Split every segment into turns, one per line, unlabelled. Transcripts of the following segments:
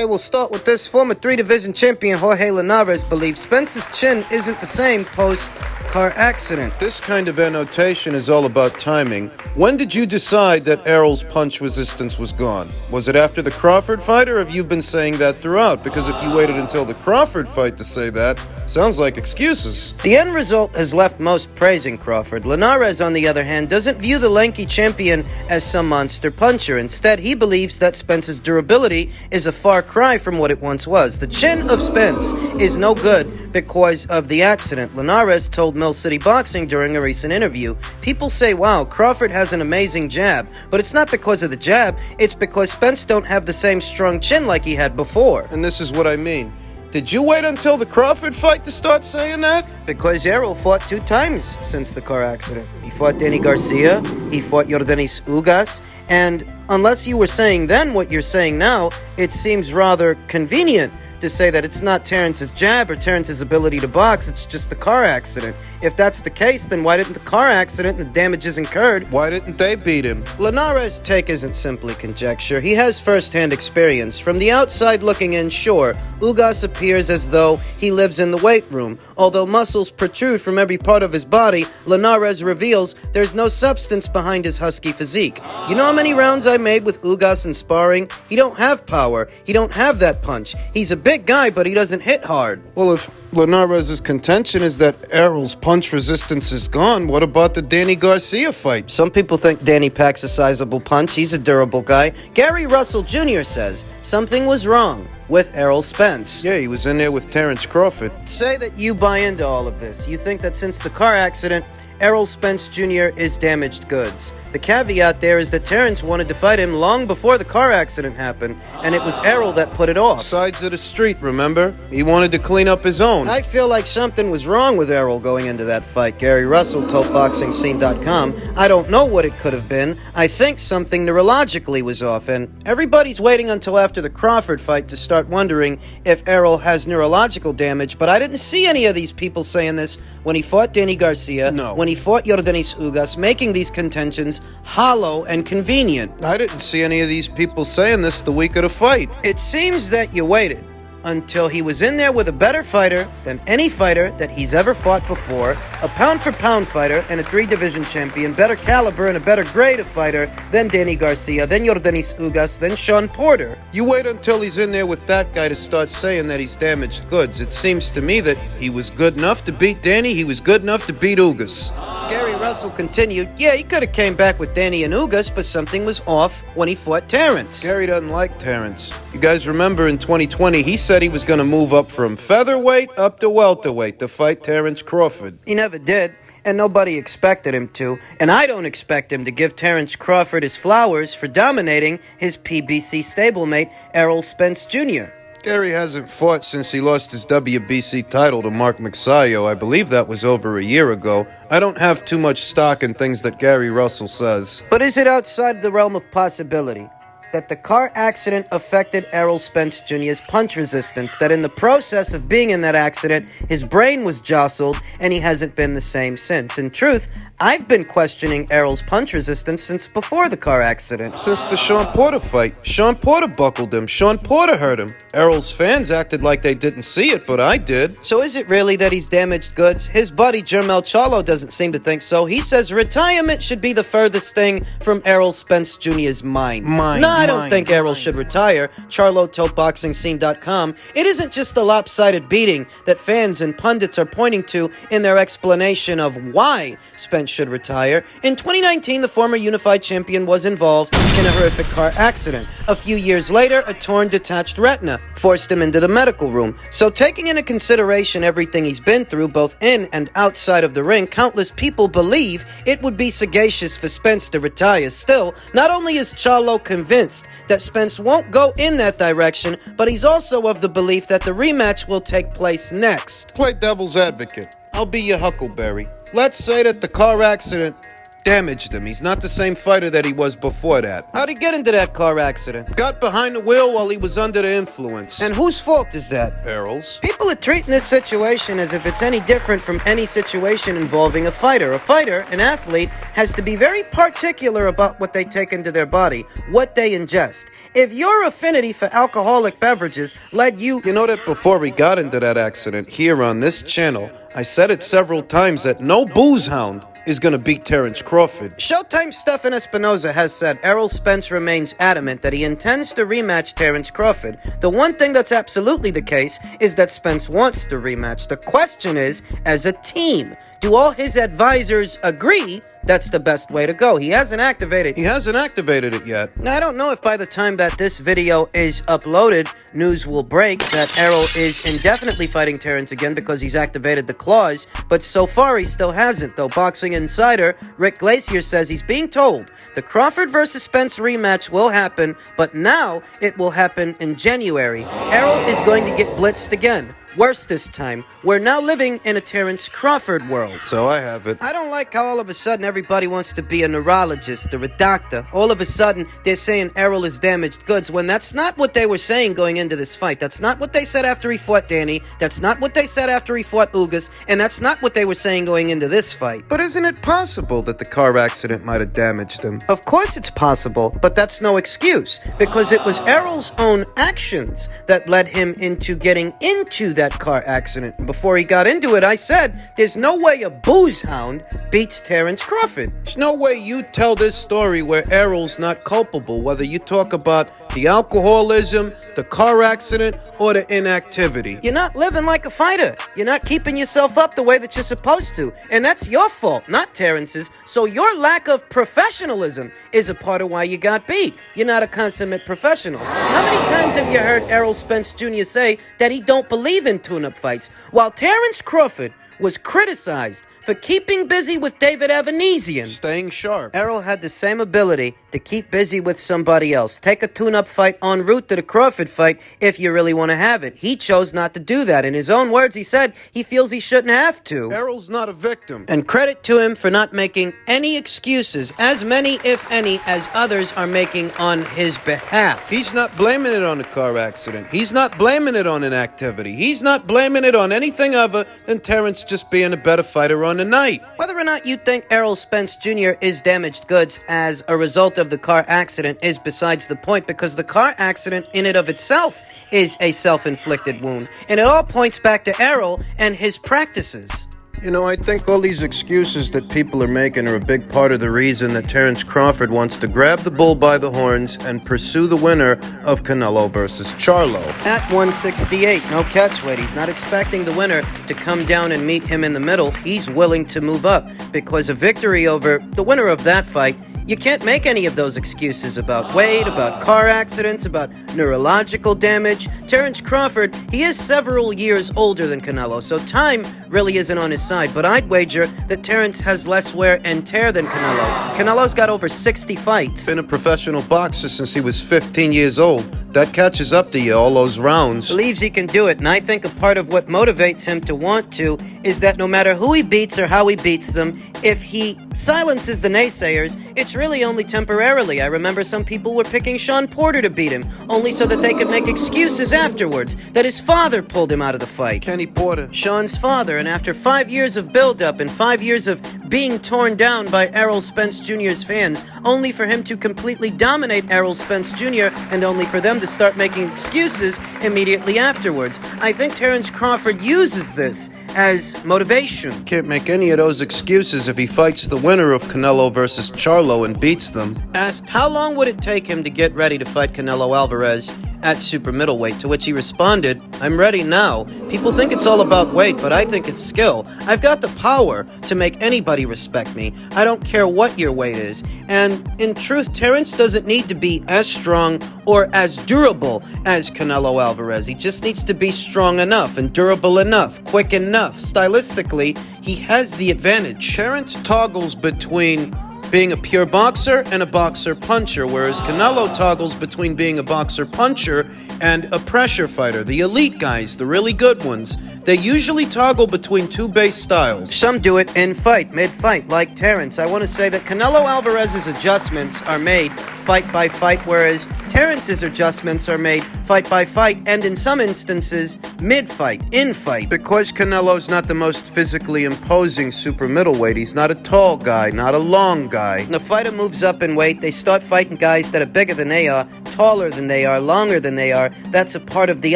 Okay, we'll start with this. Former three-division champion Jorge Linares believes Spence's chin isn't the same post-car accident.
This kind of annotation is all about timing. When did you decide that Errol's punch resistance was gone? Was it after the Crawford fight, or have you been saying that throughout? Because if you waited until the Crawford fight to say that, sounds like excuses.
The end result has left most praising Crawford. Linares, on the other hand, doesn't view the lanky champion as some monster puncher. Instead, he believes that Spence's durability is a far cry from what it once was. The chin of Spence is no good because of the accident. Linares told Mill City Boxing during a recent interview, "People say, wow, Crawford has an amazing jab, but it's not because of the jab, it's because Spence don't have the same strong chin like he had before."
And this is what I mean. Did you wait until the Crawford fight to start saying that?
Because Errol fought 2 times since the car accident. He fought Danny Garcia, he fought Yordenis Ugas, and unless you were saying then what you're saying now, it seems rather convenient to say that it's not Terrence's jab or Terrence's ability to box, it's just the car accident. If that's the case, then why didn't the car accident and the damages incurred?
Why didn't they beat him?
Linares' take isn't simply conjecture. He has first-hand experience. From the outside looking in, sure, Ugas appears as though he lives in the weight room. Although muscles protrude from every part of his body, Linares reveals there's no substance behind his husky physique. You know how many rounds I made with Ugas in sparring? He don't have power. He don't have that punch. He's a big guy, but he doesn't hit hard.
Well, if Linares' contention is that Errol's punch resistance is gone, what about the Danny Garcia fight?
Some people think Danny packs a sizable punch. He's a durable guy. Gary Russell Jr. says something was wrong with Errol Spence.
Yeah, he was in there with Terrence Crawford.
Say that you buy into all of this. You think that since the car accident, Errol Spence Jr. is damaged goods. The caveat there is that Terrence wanted to fight him long before the car accident happened, and it was Errol that put it off.
Sides of the street, remember? He wanted to clean up his own.
I feel like something was wrong with Errol going into that fight. Gary Russell told BoxingScene.com, "I don't know what it could have been. I think something neurologically was off, and everybody's waiting until after the Crawford fight to start wondering if Errol has neurological damage, but I didn't see any of these people saying this when he fought Danny Garcia,
No.
when he fought Yordenis Ugas, making these contentions hollow and convenient."
I didn't see any of these people saying this the week of the fight.
It seems that you waited until he was in there with a better fighter than any fighter that he's ever fought before, a pound-for-pound fighter and a 3-division champion, better caliber and a better grade of fighter than Danny Garcia, then Yordenis Ugas, then Sean Porter.
You wait until he's in there with that guy to start saying that he's damaged goods. It seems to me that he was good enough to beat Danny, he was good enough to beat Ugas.
Gary Russell continued, "Yeah, he could have came back with Danny and Ugas, but something was off when he fought Terrence."
Gary doesn't like Terrence. You guys remember in 2020, he said he was going to move up from featherweight up to welterweight to fight Terrence Crawford.
He never did, and nobody expected him to, and I don't expect him to give Terrence Crawford his flowers for dominating his PBC stablemate, Errol Spence Jr.
Gary hasn't fought since he lost his WBC title to Mark Magsayo. I believe that was over a year ago. I don't have too much stock in things that Gary Russell says.
But is it outside the realm of possibility that the car accident affected Errol Spence Jr.'s punch resistance, that in the process of being in that accident, his brain was jostled, and he hasn't been the same since? In truth, I've been questioning Errol's punch resistance since before the car accident.
Since the Sean Porter fight, Sean Porter buckled him. Sean Porter hurt him. Errol's fans acted like they didn't see it, but I did.
So is it really that he's damaged goods? His buddy Jermel Charlo doesn't seem to think so. He says retirement should be the furthest thing from Errol Spence Jr.'s mind. No, I don't think Errol should retire. Charlo told BoxingScene.com, "It isn't just the lopsided beating that fans and pundits are pointing to in their explanation of why Spence should retire. In 2019, the former unified champion was involved in a horrific car accident. A few years later, a torn detached retina forced him into the medical room. So taking into consideration everything he's been through, both in and outside of the ring, countless people believe it would be sagacious for Spence to retire. Still, not only is Charlo convinced that Spence won't go in that direction, but he's also of the belief that the rematch will take place next."
Play devil's advocate. I'll be your huckleberry. Let's say that the car accident damaged him. He's not the same fighter that he was before that.
How'd he get into that car accident?
Got behind the wheel while he was under the influence.
And whose fault is that?
Errol's.
People are treating this situation as if it's any different from any situation involving a fighter. A fighter, an athlete, has to be very particular about what they take into their body, what they ingest. If your affinity for alcoholic beverages led you...
You know that before we got into that accident here on this channel, I said it several times that no booze hound is going to beat Terence Crawford.
Showtime's Stephen Espinoza has said Errol Spence remains adamant that he intends to rematch Terence Crawford. The one thing that's absolutely the case is that Spence wants the rematch. The question is, as a team, do all his advisors agree that's the best way to go? He hasn't activated
it yet.
Now, I don't know if by the time that this video is uploaded, news will break that Errol is indefinitely fighting Terence again because he's activated the clause, but so far he still hasn't, though Boxing Insider Rick Glacier says he's being told the Crawford versus Spence rematch will happen, but now it will happen in January. Errol is going to get blitzed again. Worse this time. We're now living in a Terence Crawford world.
So I have it.
I don't like how all of a sudden everybody wants to be a neurologist or a doctor. All of a sudden they're saying Errol is damaged goods when that's not what they were saying going into this fight. That's not what they said after he fought Danny. That's not what they said after he fought Ugas. And that's not what they were saying going into this fight.
But isn't it possible that the car accident might have damaged him?
Of course it's possible, but that's no excuse. Because it was Errol's own actions that led him into getting into that car accident. Before he got into it, I said, there's no way a booze hound beats Terence Crawford.
There's no way you tell this story where Errol's not culpable, whether you talk about the alcoholism, the car accident, or the inactivity.
You're not living like a fighter. You're not keeping yourself up the way that you're supposed to. And that's your fault, not Terence's. So your lack of professionalism is a part of why you got beat. You're not a consummate professional. How many times have you heard Errol Spence Jr. say that he don't believe in tune-up fights, while Terence Crawford was criticized for keeping busy with David Evanesian?
Staying sharp.
Errol had the same ability to keep busy with somebody else. Take a tune-up fight en route to the Crawford fight if you really want to have it. He chose not to do that. In his own words, he said he feels he shouldn't have to.
Errol's not a victim.
And credit to him for not making any excuses, as many, if any, as others are making on his behalf.
He's not blaming it on a car accident. He's not blaming it on inactivity. He's not blaming it on anything other than Terence just being a better fighter on the night.
Whether or not you think Errol Spence Jr. is damaged goods as a result of the car accident is besides the point, because the car accident in and of itself is a self-inflicted wound, and it all points back to Errol and his practices.
You know, I think all these excuses that people are making are a big part of the reason that Terence Crawford wants to grab the bull by the horns and pursue the winner of Canelo versus Charlo.
At 168, no catch weight. He's not expecting the winner to come down and meet him in the middle. He's willing to move up because a victory over the winner of that fight, you can't make any of those excuses about weight, about car accidents, about neurological damage. Terence Crawford, he is several years older than Canelo, so time really isn't on his side. But I'd wager that Terence has less wear and tear than Canelo. Canelo's got over 60 fights.
Been a professional boxer since he was 15 years old. That catches up to you, all those rounds.
Believes he can do it, and I think a part of what motivates him to want to is that no matter who he beats or how he beats them, if he silences the naysayers, it's really only temporarily. I remember some people were picking Sean Porter to beat him, only so that they could make excuses afterwards, that his father pulled him out of the fight.
Kenny Porter.
Sean's father, and after 5 years of build-up and 5 years of being torn down by Errol Spence Jr.'s fans, only for him to completely dominate Errol Spence Jr., and only for them to start making excuses immediately afterwards. I think Terence Crawford uses this as motivation.
Can't make any of those excuses if he fights the winner of Canelo versus Charlo and beats them.
Asked how long would it take him to get ready to fight Canelo Alvarez at super middleweight, to which he responded, "I'm ready now. People think it's all about weight, but I think it's skill. I've got the power to make anybody respect me. I don't care what your weight is." And in truth, Terence doesn't need to be as strong or as durable as Canelo Alvarez. He just needs to be strong enough and durable enough, quick enough. Stylistically, he has the advantage.
Terence toggles between being a pure boxer and a boxer puncher, whereas Canelo toggles between being a boxer puncher and a pressure fighter, the elite guys, the really good ones, they usually toggle between two base styles.
Some do it in fight, mid-fight, like Terrence. I want to say that Canelo Alvarez's adjustments are made fight by fight, whereas Terrence's adjustments are made fight by fight, and in some instances, mid-fight, in-fight.
Because Canelo's not the most physically imposing super middleweight, he's not a tall guy, not a long guy.
When a fighter moves up in weight, they start fighting guys that are bigger than they are, taller than they are, longer than they are. That's a part of the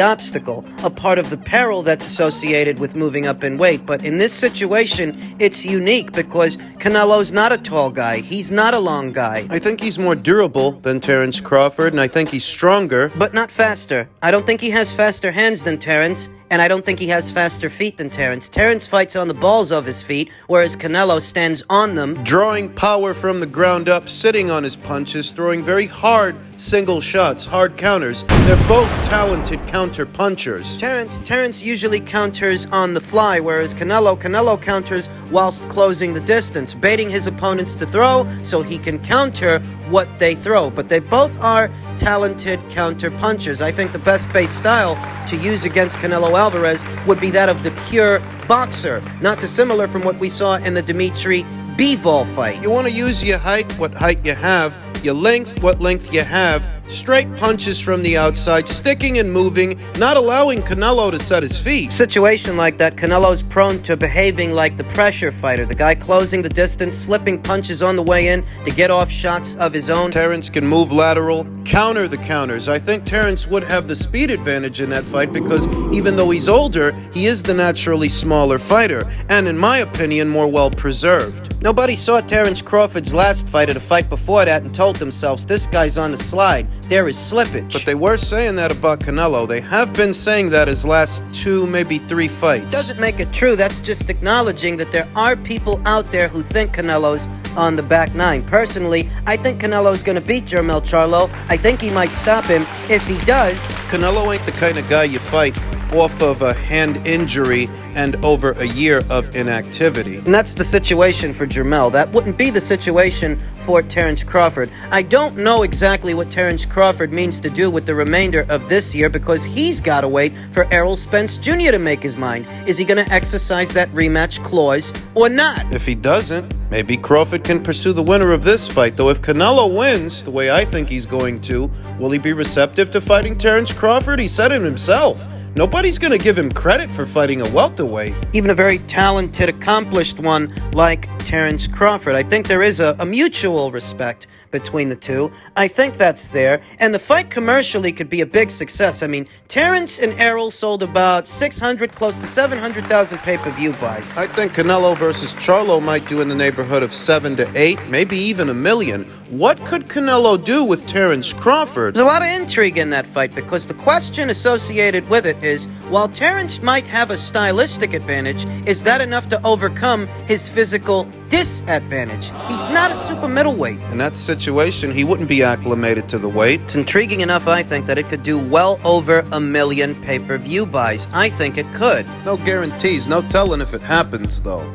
obstacle, a part of the peril that's associated with moving up in weight. But in this situation, it's unique because Canelo's not a tall guy. He's not a long guy.
I think he's more durable than Terrence Crawford, and I think he's stronger.
But not faster. I don't think he has faster hands than Terrence, and I don't think he has faster feet than Terrence. Terrence fights on the balls of his feet, whereas Canelo stands on them.
Drawing power from the ground up, sitting on his punches, throwing very hard single shots, hard counters. They're both talented counter punchers.
Terrence usually counters on the fly, whereas Canelo counters whilst closing the distance, baiting his opponents to throw so he can counter what they throw. But they both are talented counter punchers. I think the best base style to use against Canelo Alvarez would be that of the pure boxer, not dissimilar from what we saw in the Dimitri Bivol fight.
You want to use your height, what height you have, your length, what length you have, straight punches from the outside, sticking and moving, not allowing Canelo to set his feet.
Situation like that, Canelo's prone to behaving like the pressure fighter, the guy closing the distance, slipping punches on the way in to get off shots of his own.
Terrence can move lateral, counter the counters. I think Terrence would have the speed advantage in that fight because even though he's older, he is the naturally smaller fighter, and in my opinion, more well-preserved.
Nobody saw Terrence Crawford's last fight at a fight before that and told themselves, this guy's on the slide. There is slippage.
But they were saying that about Canelo. They have been saying that his last 2, maybe 3 fights.
Doesn't make it true. That's just acknowledging that there are people out there who think Canelo's on the back nine. Personally, I think Canelo's going to beat Jermel Charlo. I think he might stop him. If he does...
Canelo ain't the kind of guy you fight off of a hand injury and over a year of inactivity.
And that's the situation for Jermel. That wouldn't be the situation for Terrence Crawford. I don't know exactly what Terrence Crawford means to do with the remainder of this year because he's got to wait for Errol Spence Jr. to make his mind. Is he going to exercise that rematch clause or not?
If he doesn't, maybe Crawford can pursue the winner of this fight. Though if Canelo wins, the way I think he's going to, will he be receptive to fighting Terrence Crawford? He said it himself. Nobody's going to give him credit for fighting a welterweight.
Even a very talented, accomplished one like Terrence Crawford. I think there is a mutual respect between the two. I think that's there. And the fight commercially could be a big success. I mean, Terrence and Errol sold about 600, close to 700,000 pay-per-view buys.
I think Canelo versus Charlo might do in the neighborhood of 7 to 8, maybe even 1 million. What could Canelo do with Terrence Crawford?
There's a lot of intrigue in that fight because the question associated with it is, while Terrence might have a stylistic advantage, is that enough to overcome his physical disadvantage? He's not a super middleweight.
In that situation, he wouldn't be acclimated to the weight.
It's intriguing enough, I think, that it could do well over 1 million pay-per-view buys. I think it could.
No guarantees, no telling if it happens, though.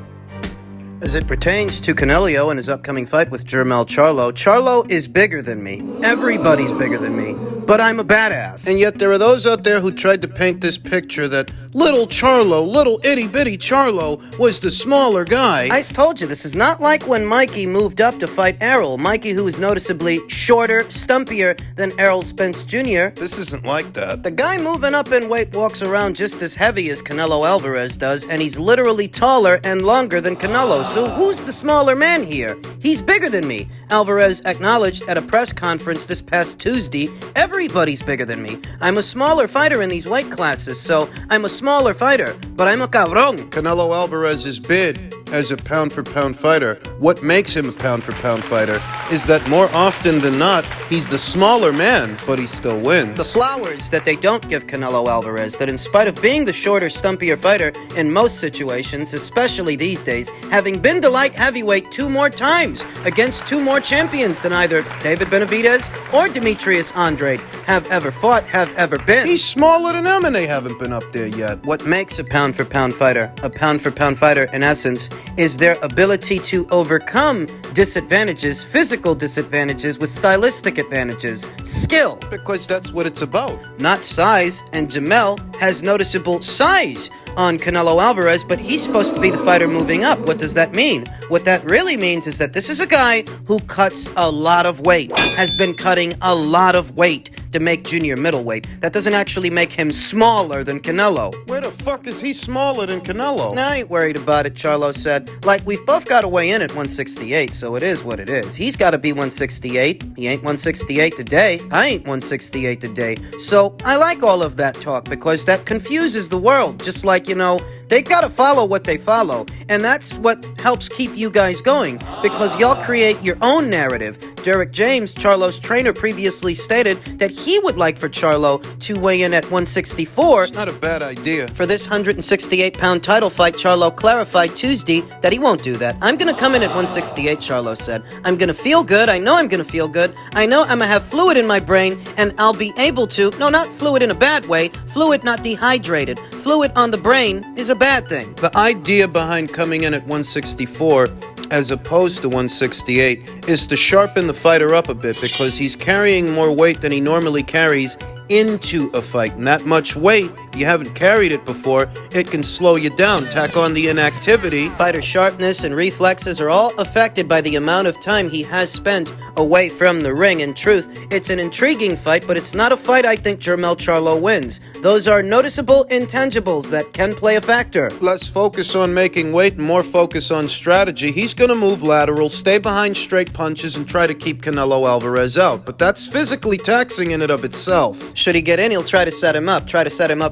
As it pertains to Canelo and his upcoming fight with Jermel Charlo, Charlo is bigger than me. Everybody's bigger than me. But I'm a badass.
And yet there are those out there who tried to paint this picture that little Charlo, little itty-bitty Charlo, was the smaller guy.
I told you, this is not like when Mikey moved up to fight Errol. Mikey, who is noticeably shorter, stumpier than Errol Spence Jr.
This isn't like that.
The guy moving up in weight walks around just as heavy as Canelo Alvarez does, and he's literally taller and longer than Canelo. So who's the smaller man here? He's bigger than me. Alvarez acknowledged at a press conference this past Tuesday, everybody's bigger than me. I'm a smaller fighter in these weight classes, so I'm a smaller fighter, but I'm a cabrón.
Canelo Alvarez's bid as a pound-for-pound fighter, what makes him a pound-for-pound fighter is that more often than not, he's the smaller man, but he still wins.
The flowers that they don't give Canelo Alvarez, that in spite of being the shorter, stumpier fighter in most situations, especially these days, having been the light heavyweight 2 more times against 2 more champions than either David Benavidez or Demetrius Andrade have ever fought, have ever been.
He's smaller than them and they haven't been up there yet.
What makes a pound-for-pound fighter, in essence, is their ability to overcome disadvantages, physical disadvantages, with stylistic advantages. Skill.
Because that's what it's about.
Not size, and Jermel has noticeable size on Canelo Alvarez, but he's supposed to be the fighter moving up. What does that mean? What that really means is that this is a guy who cuts a lot of weight, has been cutting a lot of weight to make junior middleweight. That doesn't actually make him smaller than Canelo.
Where the fuck is he smaller than Canelo?
I ain't worried about it, Charlo said. Like, we've both got to weigh in at 168, so it is what it is. He's got to be 168. He ain't 168 today. I ain't 168 today. So I like all of that talk because that confuses the world. Just like, they gotta follow what they follow. And that's what helps keep you guys going, because y'all create your own narrative. Derek James, Charlo's trainer, previously stated that he would like for Charlo to weigh in at 164.
It's not a bad idea.
For this 168-pound title fight, Charlo clarified Tuesday that he won't do that. I'm gonna come in at 168, Charlo said. I'm gonna feel good. I know I'm gonna feel good. I know I'm gonna have fluid in my brain, and I'll be able to, no, not fluid in a bad way, fluid not dehydrated. Fluid on the brain is a bad thing.
The idea behind coming in at 164 as opposed to 168 is to sharpen the fighter up a bit, because he's carrying more weight than he normally carries into a fight. And that much weight, you haven't carried it before, it can slow you down. Tack on the inactivity.
Fighter sharpness and reflexes are all affected by the amount of time he has spent away from the ring. In truth, it's an intriguing fight, but it's not a fight I think Jermel Charlo wins. Those are noticeable intangibles that can play a factor.
Less focus on making weight and more focus on strategy. He's going to move lateral, stay behind straight punches, and try to keep Canelo Alvarez out. But that's physically taxing in and of itself.
Should he get in, he'll try to set him up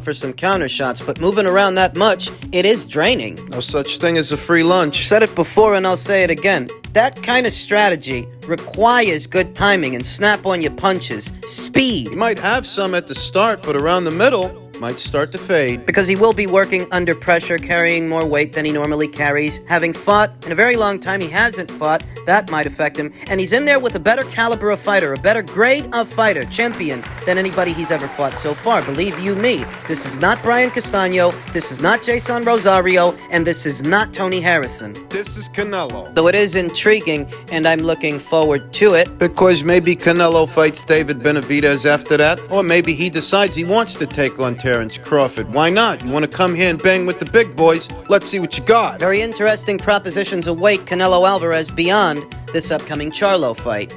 for some counter shots, but moving around that much, it is draining.
No such thing as a free lunch.
Said it before and I'll say it again. That kind of strategy requires good timing and snap on your punches, speed.
You might have some at the start, but around the middle, might start to fade.
Because he will be working under pressure, carrying more weight than he normally carries. Having fought in a very long time, he hasn't fought. That might affect him. And he's in there with a better caliber of fighter, a better grade of fighter, champion, than anybody he's ever fought so far. Believe you me, this is not Brian Castano, this is not Jason Rosario, and this is not Tony Harrison.
This is Canelo.
Though it is intriguing, and I'm looking forward to it.
Because maybe Canelo fights David Benavidez after that, or maybe he decides he wants to take on Terrence Crawford. Why not? You want to come here and bang with the big boys? Let's see what you got.
Very interesting propositions await Canelo Alvarez beyond this upcoming Charlo fight.